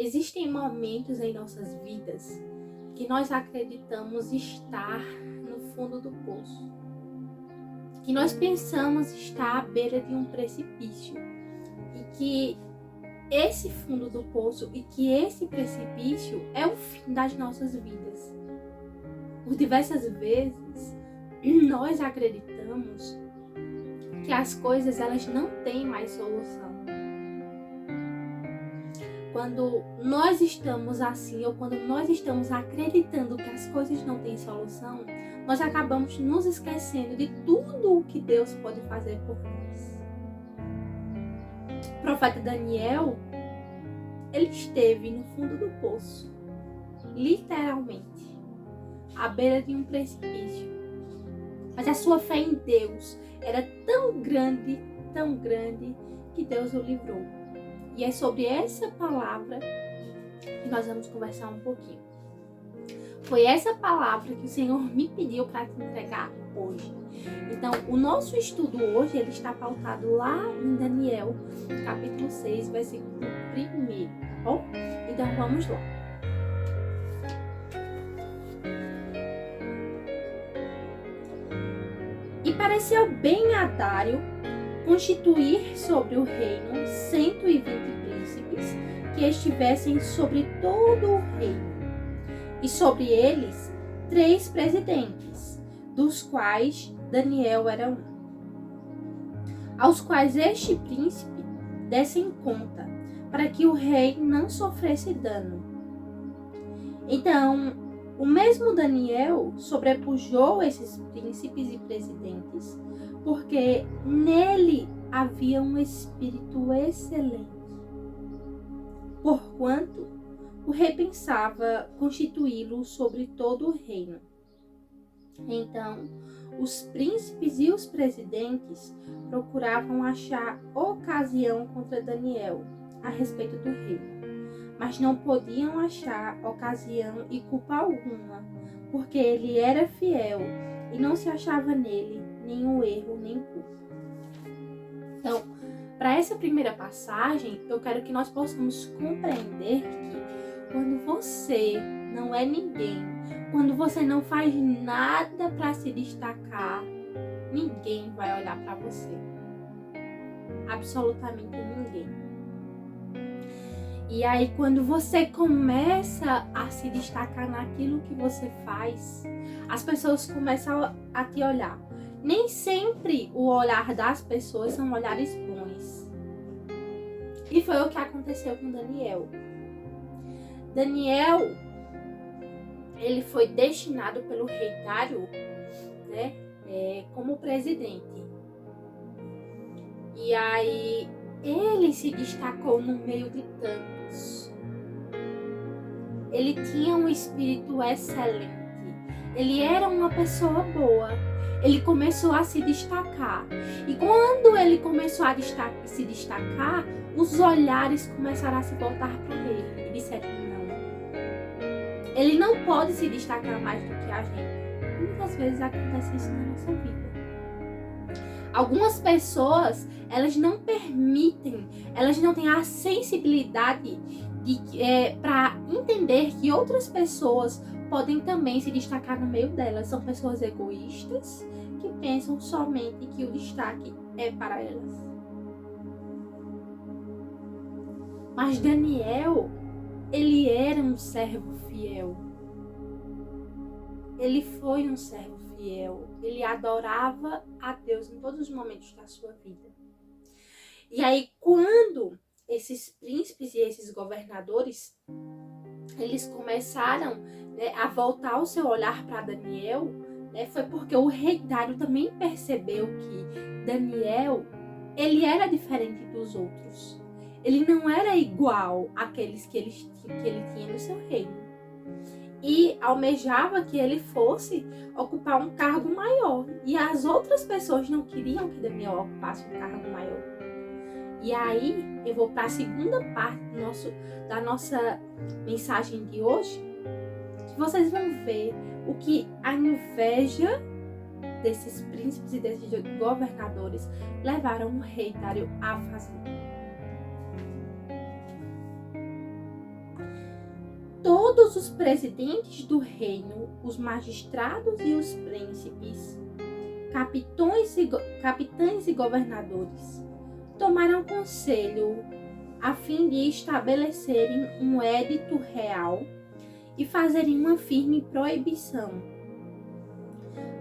Existem momentos em nossas vidas que nós acreditamos estar no fundo do poço, que nós pensamos estar à beira de um precipício e que esse fundo do poço e que esse precipício é o fim das nossas vidas. Por diversas vezes, nós acreditamos que as coisas elas não têm mais solução. Quando nós estamos assim, ou quando nós estamos acreditando que as coisas não têm solução, nós acabamos nos esquecendo de tudo o que Deus pode fazer por nós. O profeta Daniel, ele esteve no fundo do poço, literalmente, à beira de um precipício. Mas a sua fé em Deus era tão grande, que Deus o livrou. E é sobre essa palavra que nós vamos conversar um pouquinho. Foi essa palavra que o Senhor me pediu para te entregar hoje. Então, o nosso estudo hoje, ele está pautado lá em Daniel, capítulo 6, versículo 1, tá bom? Então, vamos lá. E pareceu bem a Dário constituir sobre o reino 120 príncipes que estivessem sobre todo o reino, e sobre eles 3 presidentes, dos quais Daniel era um, aos quais este príncipe dessem conta, para que o rei não sofresse dano. Então, o mesmo Daniel sobrepujou esses príncipes e presidentes, porque nele havia um espírito excelente. Porquanto o rei pensava constituí-lo sobre todo o reino. Então, os príncipes e os presidentes procuravam achar ocasião contra Daniel a respeito do reino, mas não podiam achar ocasião e culpa alguma, porque ele era fiel e não se achava nele nenhum erro nem culpa. Então, para essa primeira passagem, eu quero que nós possamos compreender que quando você não é ninguém, quando você não faz nada para se destacar, ninguém vai olhar para você. Absolutamente ninguém. E aí, quando você começa a se destacar naquilo que você faz, as pessoas começam a te olhar. Nem sempre o olhar das pessoas são olhares bons. E foi o que aconteceu com Daniel. Daniel, ele foi destinado pelo rei Dário, né, como presidente. E aí, ele se destacou no meio de tantos. Ele tinha um espírito excelente. Ele era uma pessoa boa. Ele começou a se destacar. E quando ele começou a se destacar, os olhares começaram a se voltar para ele. E disseram, não. Ele não pode se destacar mais do que a gente. E muitas vezes acontece isso na nossa vida. Algumas pessoas, elas não permitem, elas não têm a sensibilidade para entender que outras pessoas podem também se destacar no meio delas. São pessoas egoístas que pensam somente que o destaque é para elas. Mas Daniel, ele era um servo fiel. Ele foi um servo fiel. Ele adorava a Deus em todos os momentos da sua vida. E aí, quando esses príncipes e esses governadores, eles começaram, né, a voltar o seu olhar para Daniel, né, foi porque o rei Dário também percebeu que Daniel, ele era diferente dos outros. Ele não era igual àqueles que ele tinha no seu reino. E almejava que ele fosse ocupar um cargo maior. E as outras pessoas não queriam que Daniel ocupasse um cargo maior. E aí, eu vou para a segunda parte da nossa mensagem de hoje, que vocês vão ver o que a inveja desses príncipes e desses governadores levaram o rei Dário a fazer. todos os presidentes do reino, os magistrados e os príncipes, capitães e governadores, tomaram conselho a fim de estabelecerem um edito real e fazerem uma firme proibição.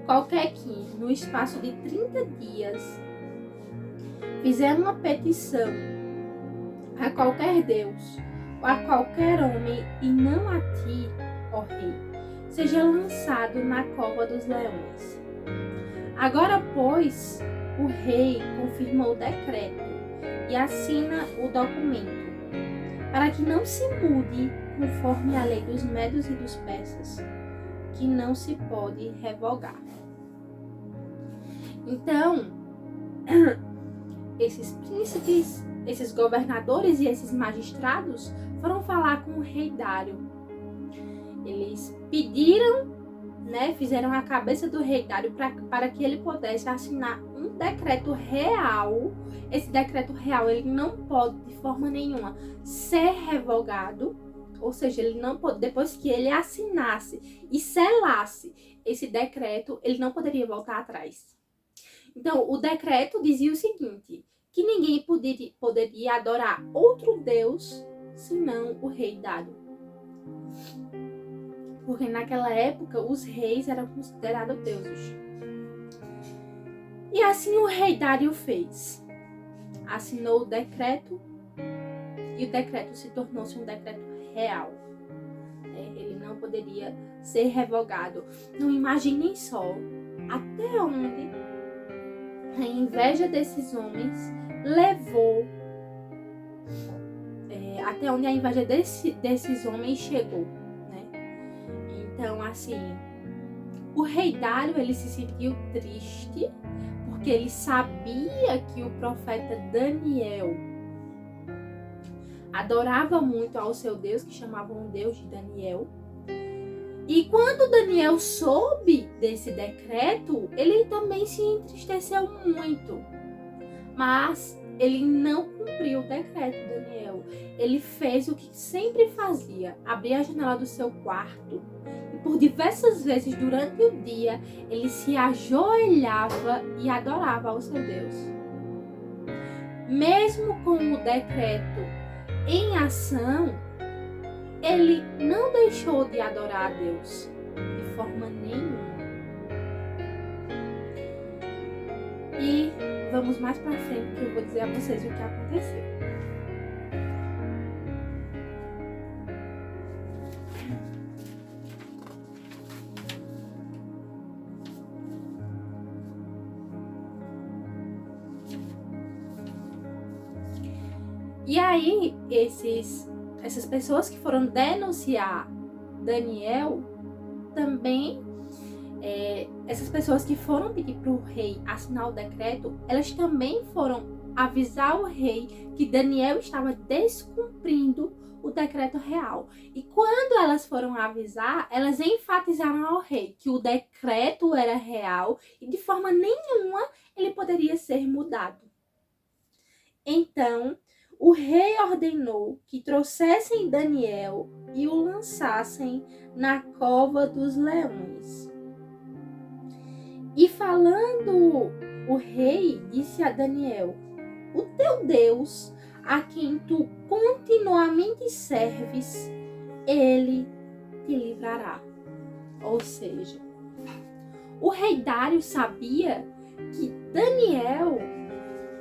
Qualquer que, no espaço de 30 dias, fizer uma petição a qualquer Deus ou a qualquer homem e não a ti, ó rei, seja lançado na cova dos leões. Agora, pois, o rei confirma o decreto e assina o documento, para que não se mude conforme a lei dos medos e dos persas, que não se pode revogar. Então, esses príncipes, esses governadores e esses magistrados foram falar com o rei Dário. Eles pediram, fizeram a cabeça do rei Dário para que ele pudesse assinar um decreto real. Esse decreto real ele não pode de forma nenhuma ser revogado, ou seja, ele não pode, depois que ele assinasse e selasse esse decreto, ele não poderia voltar atrás. Então, o decreto dizia o seguinte, que ninguém poderia adorar outro Deus senão o rei Dário. Porque naquela época os reis eram considerados deuses. E assim o rei Dário fez. Assinou o decreto e o decreto se tornou-se um decreto real. Ele não poderia ser revogado. Não imaginem só até onde a inveja desses homens levou, até onde a inveja desses homens chegou. Então, assim, o rei Dário, ele se sentiu triste, porque ele sabia que o profeta Daniel adorava muito ao seu Deus, que chamavam o Deus de Daniel. E quando Daniel soube desse decreto, ele também se entristeceu muito. Mas ele não cumpriu o decreto, Daniel. Ele fez o que sempre fazia, abria a janela do seu quarto e por diversas vezes durante o dia ele se ajoelhava e adorava ao seu Deus. Mesmo com o decreto em ação, ele não deixou de adorar a Deus de forma nenhuma. E vamos mais pra frente que eu vou dizer a vocês o que aconteceu. E aí, essas pessoas que foram denunciar Daniel, também, essas pessoas que foram pedir para o rei assinar o decreto, elas também foram avisar o rei que Daniel estava descumprindo o decreto real. E quando elas foram avisar, elas enfatizaram ao rei que o decreto era real e de forma nenhuma ele poderia ser mudado. Então, o rei ordenou que trouxessem Daniel e o lançassem na cova dos leões. E falando, o rei disse a Daniel: o teu Deus, a quem tu continuamente serves, ele te livrará. Ou seja, o rei Dário sabia que Daniel,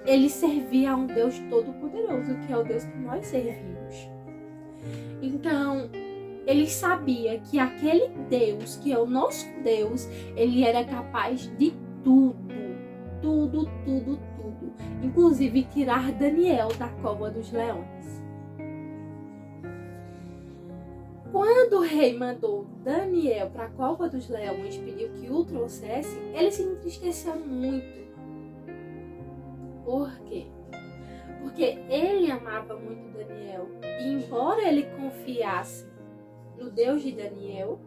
ele servia a um Deus todo-poderoso, que é o Deus que nós servimos. Então, ele sabia que aquele Deus, que é o nosso Deus, ele era capaz de tudo. Tudo, tudo, tudo. Inclusive tirar Daniel da cova dos leões. Quando o rei mandou Daniel para a cova dos leões, pediu que o trouxesse, ele se entristeceu muito. Por quê? Porque ele amava muito Daniel. E embora ele confiasse no Deus de Daniel,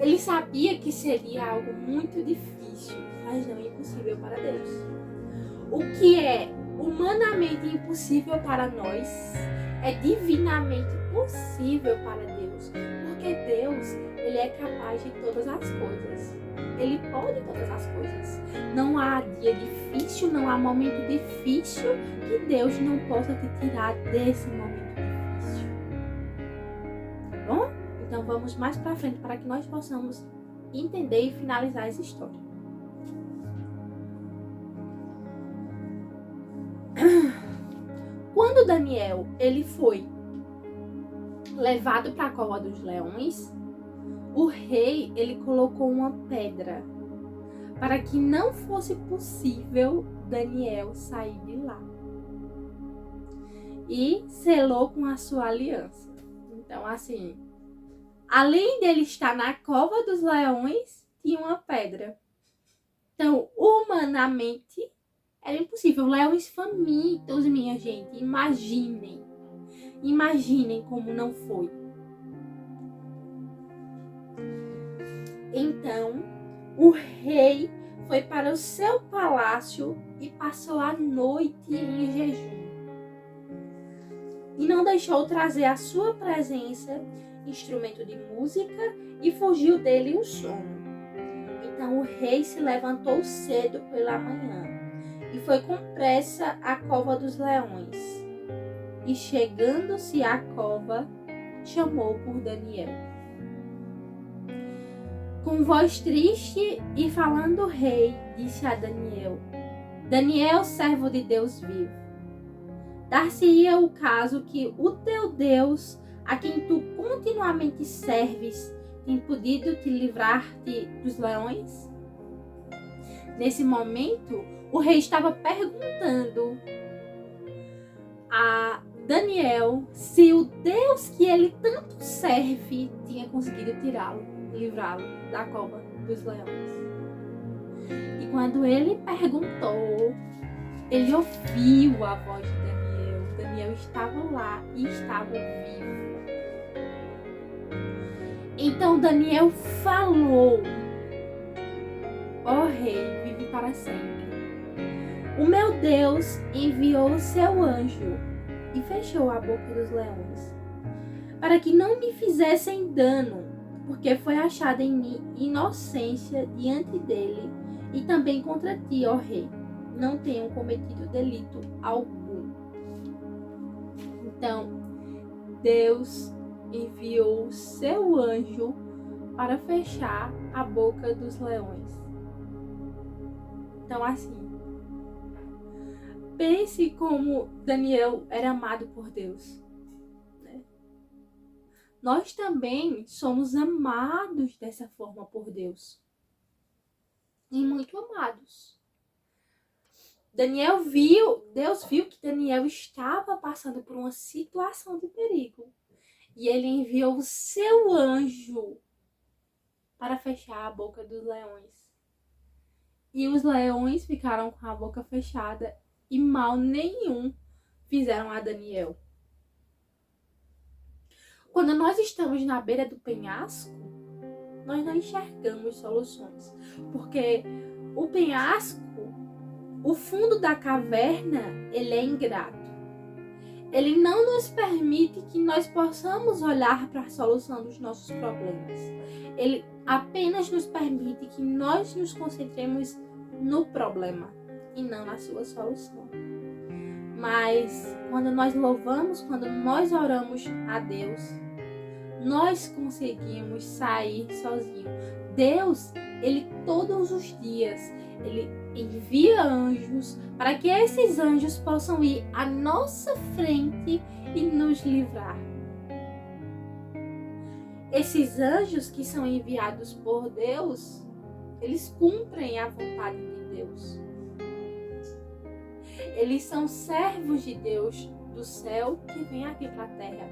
ele sabia que seria algo muito difícil, mas não impossível para Deus. O que é humanamente impossível para nós é divinamente possível para Deus, porque Deus, ele é capaz de todas as coisas. Ele pode todas as coisas. Não há dia difícil, não há momento difícil que Deus não possa te tirar desse momento difícil. Tá bom? Então vamos mais para frente para que nós possamos entender e finalizar essa história. Quando Daniel ele foi levado para a cova dos leões, o rei ele colocou uma pedra para que não fosse possível Daniel sair de lá, e selou com a sua aliança. Então, assim, além dele estar na cova dos leões, tinha uma pedra. Então, humanamente, era impossível. Leões famintos, minha gente. Imaginem como não foi. Então, o rei foi para o seu palácio e passou a noite em jejum. E não deixou trazer à sua presença instrumento de música e fugiu dele o sono. Então o rei se levantou cedo pela manhã e foi com pressa à cova dos leões. E chegando-se à cova, chamou por Daniel. Com voz triste e falando o rei, disse a Daniel: Daniel, servo de Deus vivo, dar-se-ia o caso que o teu Deus, a quem tu continuamente serves, tem podido te livrar-te dos leões? Nesse momento, o rei estava perguntando a Daniel se o Deus que ele tanto serve tinha conseguido livrá-lo da cova dos leões. E quando ele perguntou, ele ouviu a voz de Daniel. Daniel estava lá e estava vivo. Então Daniel falou: ó rei, vive para sempre. O meu Deus enviou o seu anjo e fechou a boca dos leões, para que não me fizessem dano, porque foi achada em mim inocência diante dele, e também contra ti, ó rei, não tenho cometido delito algum. Então, Deus enviou o seu anjo para fechar a boca dos leões. Então, assim, pense como Daniel era amado por Deus, né? Nós também somos amados dessa forma por Deus. E muito amados. Deus viu que Daniel estava passando por uma situação de perigo. E ele enviou o seu anjo para fechar a boca dos leões. E os leões ficaram com a boca fechada e mal nenhum fizeram a Daniel. Quando nós estamos na beira do penhasco, nós não enxergamos soluções. Porque o penhasco, o fundo da caverna, ele é ingrato. Ele não nos permite que nós possamos olhar para a solução dos nossos problemas. Ele apenas nos permite que nós nos concentremos no problema e não na sua solução. Mas quando nós louvamos, quando nós oramos a Deus, nós conseguimos sair sozinhos. Deus, ele todos os dias, ele envia anjos para que esses anjos possam ir à nossa frente e nos livrar. Esses anjos que são enviados por Deus, eles cumprem a vontade de Deus. Eles são servos de Deus do céu que vêm aqui para a terra,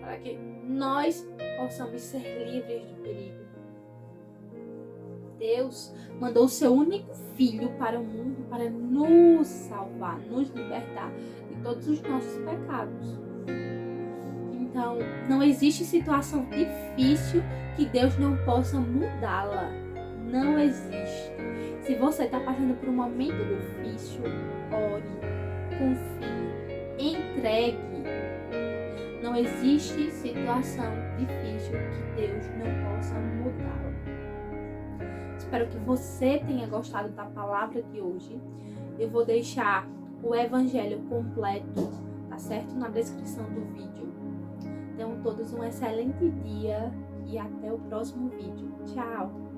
para que nós possamos ser livres do perigo. Deus mandou o seu único filho para o mundo para nos salvar, nos libertar de todos os nossos pecados. Então, não existe situação difícil que Deus não possa mudá-la. Não existe. Se você está passando por um momento difícil, ore. confie, entregue. Não existe situação difícil que Deus não possa mudá-la. Espero que você tenha gostado da palavra de hoje. Eu vou deixar o evangelho completo, tá certo? Na descrição do vídeo. Então, todos um excelente dia e até o próximo vídeo. Tchau!